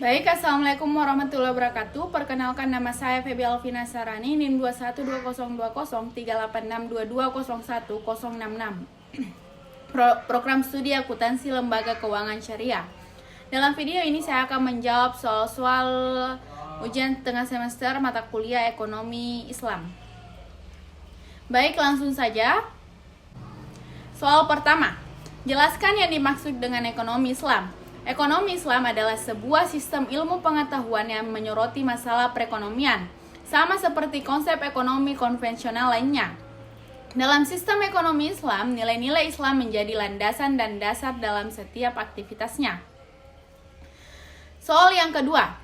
Baik, Assalamualaikum warahmatullahi wabarakatuh. Perkenalkan, nama saya Feby Alvina Sarani, NIM 212020383822010066. Program Studi Akuntansi Lembaga Keuangan Syariah. Dalam video ini saya akan menjawab soal-soal ujian tengah semester mata kuliah Ekonomi Islam. Baik, langsung saja. Soal pertama, jelaskan yang dimaksud dengan ekonomi Islam. Ekonomi Islam adalah sebuah sistem ilmu pengetahuan yang menyoroti masalah perekonomian, sama seperti konsep ekonomi konvensional lainnya. Dalam sistem ekonomi Islam, nilai-nilai Islam menjadi landasan dan dasar dalam setiap aktivitasnya. Soal yang kedua,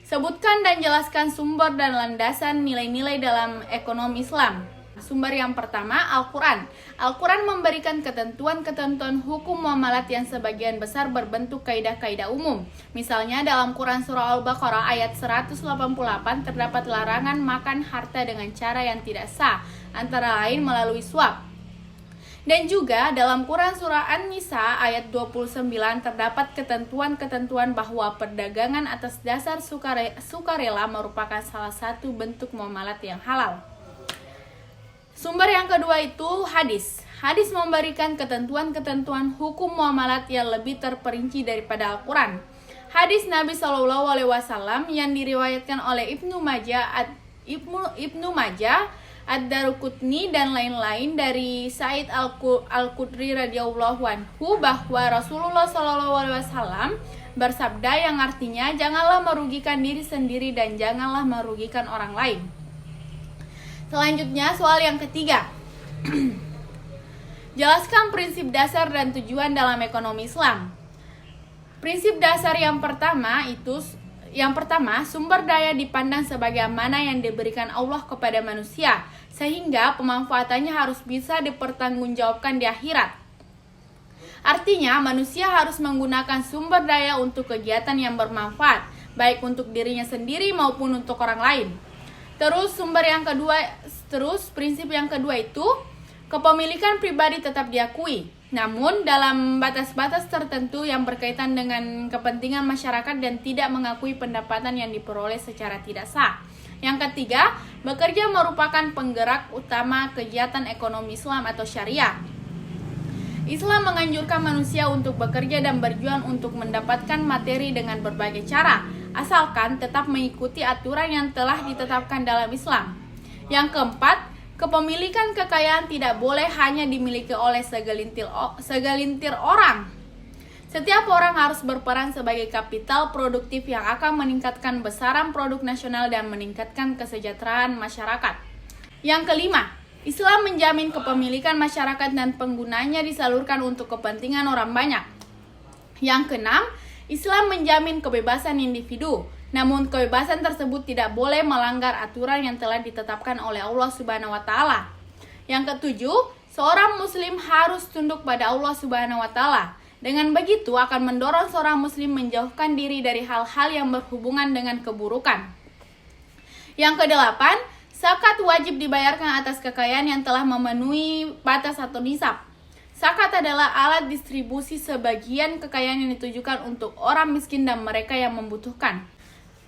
sebutkan dan jelaskan sumber dan landasan nilai-nilai dalam ekonomi Islam. Sumber yang pertama, Al-Quran. Al-Quran memberikan ketentuan-ketentuan hukum muamalat yang sebagian besar berbentuk kaidah-kaidah umum. Misalnya dalam Quran Surah Al-Baqarah ayat 188 terdapat larangan makan harta dengan cara yang tidak sah, antara lain melalui suap. Dan juga dalam Quran Surah An-Nisa ayat 29 terdapat ketentuan-ketentuan bahwa perdagangan atas dasar sukarela merupakan salah satu bentuk muamalat yang halal. Sumber yang kedua itu hadis. Hadis memberikan ketentuan-ketentuan hukum muamalat yang lebih terperinci daripada Al-Quran. Hadis Nabi SAW yang diriwayatkan oleh Ibnu Majah, Ad-Daruqutni dan lain-lain dari Sa'id Al-Khudri radhiyallahu anhu bahwa Rasulullah SAW bersabda yang artinya janganlah merugikan diri sendiri dan janganlah merugikan orang lain. Selanjutnya, soal yang ketiga. Jelaskan prinsip dasar dan tujuan dalam ekonomi Islam. Prinsip dasar yang pertama, sumber daya dipandang sebagai amanah yang diberikan Allah kepada manusia, sehingga pemanfaatannya harus bisa dipertanggungjawabkan di akhirat. Artinya, manusia harus menggunakan sumber daya untuk kegiatan yang bermanfaat, baik untuk dirinya sendiri maupun untuk orang lain. Terus prinsip yang kedua itu kepemilikan pribadi tetap diakui, namun dalam batas-batas tertentu yang berkaitan dengan kepentingan masyarakat dan tidak mengakui pendapatan yang diperoleh secara tidak sah. Yang ketiga, bekerja merupakan penggerak utama kegiatan ekonomi Islam atau syariah. Islam menganjurkan manusia untuk bekerja dan berjuang untuk mendapatkan materi dengan berbagai cara, asalkan tetap mengikuti aturan yang telah ditetapkan dalam Islam. Yang keempat, kepemilikan kekayaan tidak boleh hanya dimiliki oleh segelintir orang. Setiap orang harus berperan sebagai kapital produktif yang akan meningkatkan besaran produk nasional dan meningkatkan kesejahteraan masyarakat. Yang kelima, Islam menjamin kepemilikan masyarakat dan penggunanya disalurkan untuk kepentingan orang banyak. Yang keenam, Islam menjamin kebebasan individu, namun kebebasan tersebut tidak boleh melanggar aturan yang telah ditetapkan oleh Allah Subhanahu wa taala. Yang ketujuh, seorang muslim harus tunduk pada Allah Subhanahu wa taala. Dengan begitu akan mendorong seorang muslim menjauhkan diri dari hal-hal yang berhubungan dengan keburukan. Yang kedelapan, zakat wajib dibayarkan atas kekayaan yang telah memenuhi batas atau nisab. Zakat adalah alat distribusi sebagian kekayaan yang ditujukan untuk orang miskin dan mereka yang membutuhkan.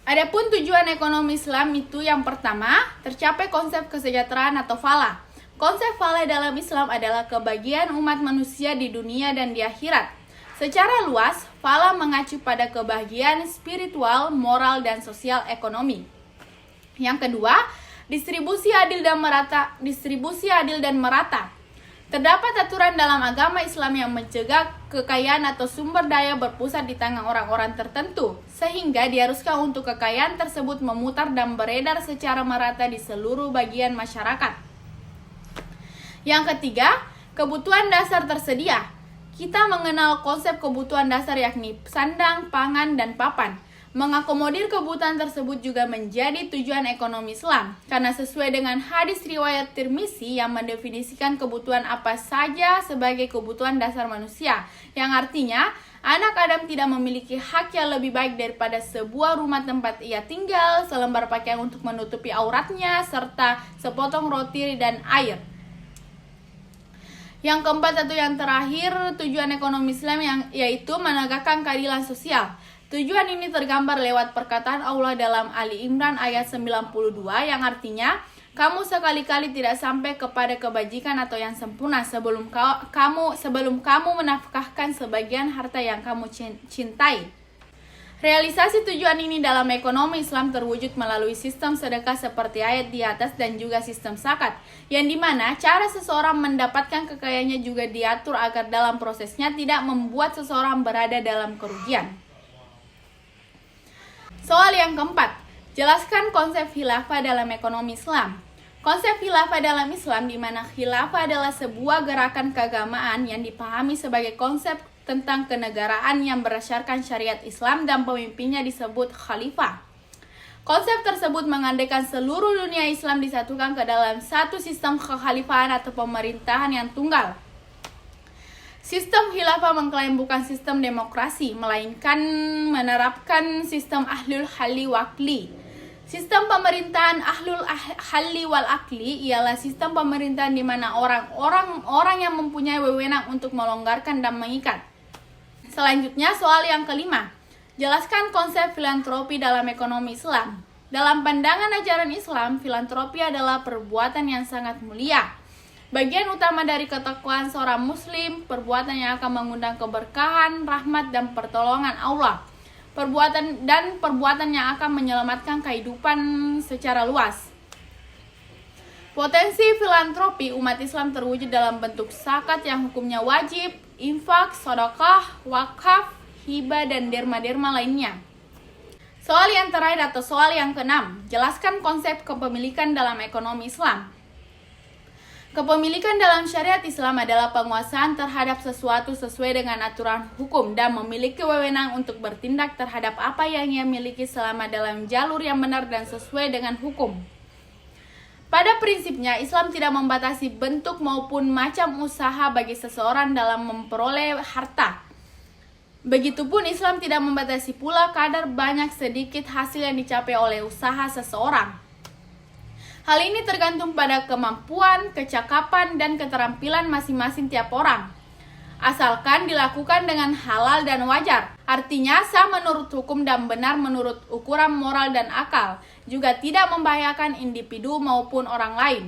Adapun tujuan ekonomi Islam itu yang pertama, tercapai konsep kesejahteraan atau falah. Konsep falah dalam Islam adalah kebahagiaan umat manusia di dunia dan di akhirat. Secara luas, falah mengacu pada kebahagiaan spiritual, moral, dan sosial ekonomi. Yang kedua, distribusi adil dan merata. Terdapat aturan dalam agama Islam yang mencegah kekayaan atau sumber daya berpusat di tangan orang-orang tertentu, sehingga diharuskan untuk kekayaan tersebut memutar dan beredar secara merata di seluruh bagian masyarakat. Yang ketiga, kebutuhan dasar tersedia. Kita mengenal konsep kebutuhan dasar yakni sandang, pangan, dan papan. Mengakomodir kebutuhan tersebut juga menjadi tujuan ekonomi Islam, karena sesuai dengan hadis riwayat Tirmizi yang mendefinisikan kebutuhan apa saja sebagai kebutuhan dasar manusia, yang artinya anak Adam tidak memiliki hak yang lebih baik daripada sebuah rumah tempat ia tinggal, selembar pakaian untuk menutupi auratnya, serta sepotong roti dan air. Yang keempat atau yang terakhir, tujuan ekonomi Islam yaitu menegakkan keadilan sosial. Tujuan ini tergambar lewat perkataan Allah dalam Ali Imran ayat 92 yang artinya, kamu sekali-kali tidak sampai kepada kebajikan atau yang sempurna sebelum kamu menafkahkan sebagian harta yang kamu cintai. Realisasi tujuan ini dalam ekonomi Islam terwujud melalui sistem sedekah seperti ayat di atas dan juga sistem zakat, yang dimana cara seseorang mendapatkan kekayaannya juga diatur agar dalam prosesnya tidak membuat seseorang berada dalam kerugian. Soal yang keempat, jelaskan konsep khilafah dalam ekonomi Islam. Konsep khilafah dalam Islam di mana khilafah adalah sebuah gerakan keagamaan yang dipahami sebagai konsep tentang kenegaraan yang berdasarkan syariat Islam dan pemimpinnya disebut khalifah. Konsep tersebut mengandaikan seluruh dunia Islam disatukan ke dalam satu sistem kekhalifahan atau pemerintahan yang tunggal. Sistem khilafah mengklaim bukan sistem demokrasi, melainkan menerapkan sistem ahlul halli wal aqli. Sistem pemerintahan ahlul halli wal aqli ialah sistem pemerintahan di mana orang yang mempunyai wewenang untuk melonggarkan dan mengikat. Selanjutnya, soal yang kelima, jelaskan konsep filantropi dalam ekonomi Islam. Dalam pandangan ajaran Islam, filantropi adalah perbuatan yang sangat mulia. Bagian utama dari ketakwaan seorang muslim, perbuatan yang akan mengundang keberkahan, rahmat, dan pertolongan Allah. Perbuatan yang akan menyelamatkan kehidupan secara luas. Potensi filantropi umat Islam terwujud dalam bentuk zakat yang hukumnya wajib, infak, sedekah, wakaf, hibah, dan derma-derma lainnya. Soal yang terakhir atau soal yang keenam, jelaskan konsep kepemilikan dalam ekonomi Islam. Kepemilikan dalam syariat Islam adalah penguasaan terhadap sesuatu sesuai dengan aturan hukum dan memiliki wewenang untuk bertindak terhadap apa yang ia miliki selama dalam jalur yang benar dan sesuai dengan hukum. Pada prinsipnya, Islam tidak membatasi bentuk maupun macam usaha bagi seseorang dalam memperoleh harta. Begitupun Islam tidak membatasi pula kadar banyak sedikit hasil yang dicapai oleh usaha seseorang. Hal ini tergantung pada kemampuan, kecakapan, dan keterampilan masing-masing tiap orang. Asalkan dilakukan dengan halal dan wajar, artinya sah menurut hukum dan benar menurut ukuran moral dan akal, juga tidak membahayakan individu maupun orang lain.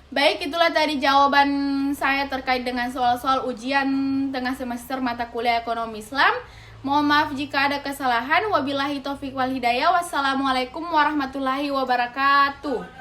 Baik, itulah tadi jawaban saya terkait dengan soal-soal ujian tengah semester mata kuliah ekonomi Islam. Mohon maaf jika ada kesalahan. Wabillahi taufiq wal hidayah. Wassalamualaikum warahmatullahi wabarakatuh.